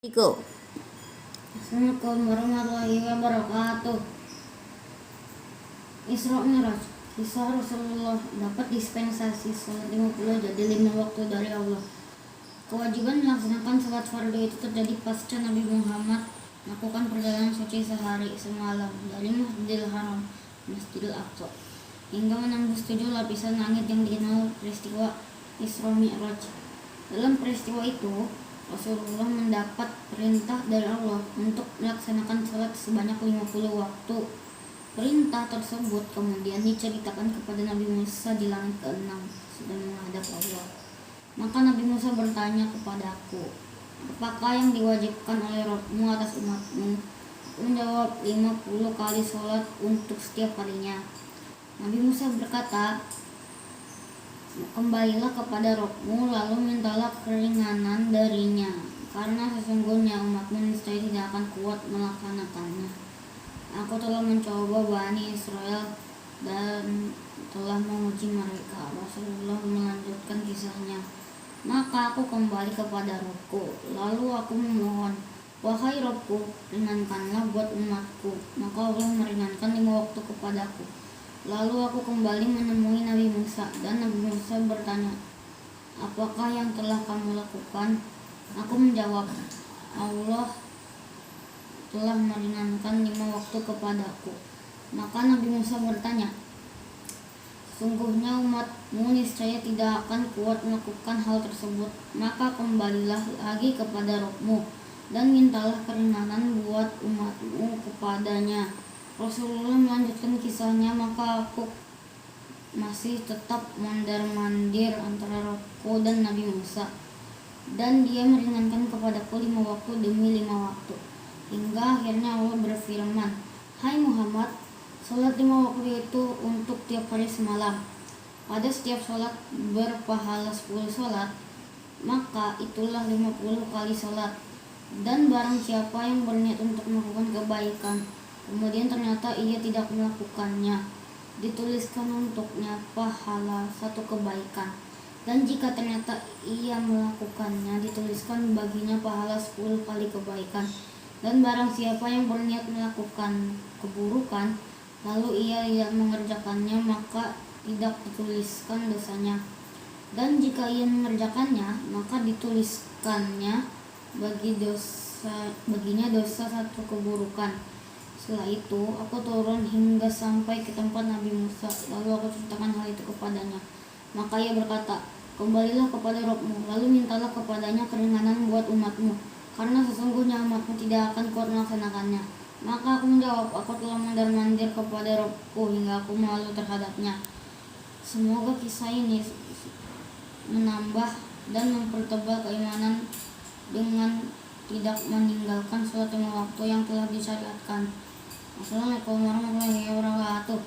Iko. Assalamualaikum warahmatullahi wabarakatuh. Isra Mi'raj. Kisah Rasulullah dapat dispensasi salat 50 jadi 5 waktu dari Allah. Kewajiban melaksanakan salat fardu itu terjadi pasca Nabi Muhammad melakukan perjalanan suci sehari semalam dari Masjidil Haram Masjidil Aqsa hingga menembus 7 lapisan langit yang dikenal peristiwa Isra Mi'raj. Dalam peristiwa itu Rasulullah mendapat perintah dari Allah untuk melaksanakan salat sebanyak 50 waktu. Perintah tersebut kemudian diceritakan kepada Nabi Musa di langit ke-6 sedang menghadap Allah. Maka Nabi Musa bertanya kepadaku, apakah yang diwajibkan oleh Rabbmu atas umatmu? Aku menjawab 50 kali salat untuk setiap harinya. Nabi Musa berkata, kembalilah kepada Rabbmu lalu mintalah keringanan darinya, karena sesungguhnya umatmu niscaya tidak akan kuat melaksanakannya. Aku telah mencoba Bani Israel dan telah menguji mereka. Rasulullah melanjutkan kisahnya. Maka aku kembali kepada Rabbku, lalu aku memohon, wahai Rabbku, ringankanlah buat umatku. Maka Allah meringankan 5 waktu kepadaku. Lalu aku kembali menemui Nabi Musa, dan Nabi Musa bertanya, apakah yang telah kamu lakukan? Aku menjawab, Allah telah meringankan 5 waktu kepadaku. Maka Nabi Musa bertanya, sungguhnya umatmu niscaya tidak akan kuat melakukan hal tersebut. Maka kembalilah lagi kepada Rabbmu dan mintalah keringanan buat umatmu kepadanya. Rasulullah melanjutkan kisahnya, maka aku masih tetap mondar-mandir antara Rabbku dan Nabi Musa, dan dia meringankan kepadaku 5 waktu demi 5 waktu, hingga akhirnya Allah berfirman, hai Muhammad, salat 5 waktu itu untuk tiap hari semalam. Pada setiap salat berpahala 10 salat, maka itulah 50 kali salat. Dan barang siapa yang berniat untuk melakukan kebaikan kemudian ternyata ia tidak melakukannya, dituliskan untuknya pahala 1 kebaikan. Dan jika ternyata ia melakukannya, dituliskan baginya pahala 10 kali kebaikan. Dan barang siapa yang berniat melakukan keburukan lalu ia tidak mengerjakannya, maka tidak dituliskan dosanya. Dan jika ia mengerjakannya, maka dituliskannya baginya dosa 1 keburukan. Setelah itu aku turun hingga sampai ke tempat Nabi Musa, lalu aku ceritakan hal itu kepadanya. Maka ia berkata, kembalilah kepada Rabbmu, lalu mintalah kepadanya keringanan buat umatmu, karena sesungguhnya umatmu tidak akan kuat melaksanakannya. Maka aku menjawab, aku telah mondar-mandir kepada Rabbku hingga aku malu terhadapnya. Semoga kisah ini menambah dan mempertebal keimanan dengan tidak meninggalkan suatu waktu yang telah disyariatkan. Assalamualaikum warahmatullahi wabarakatuh.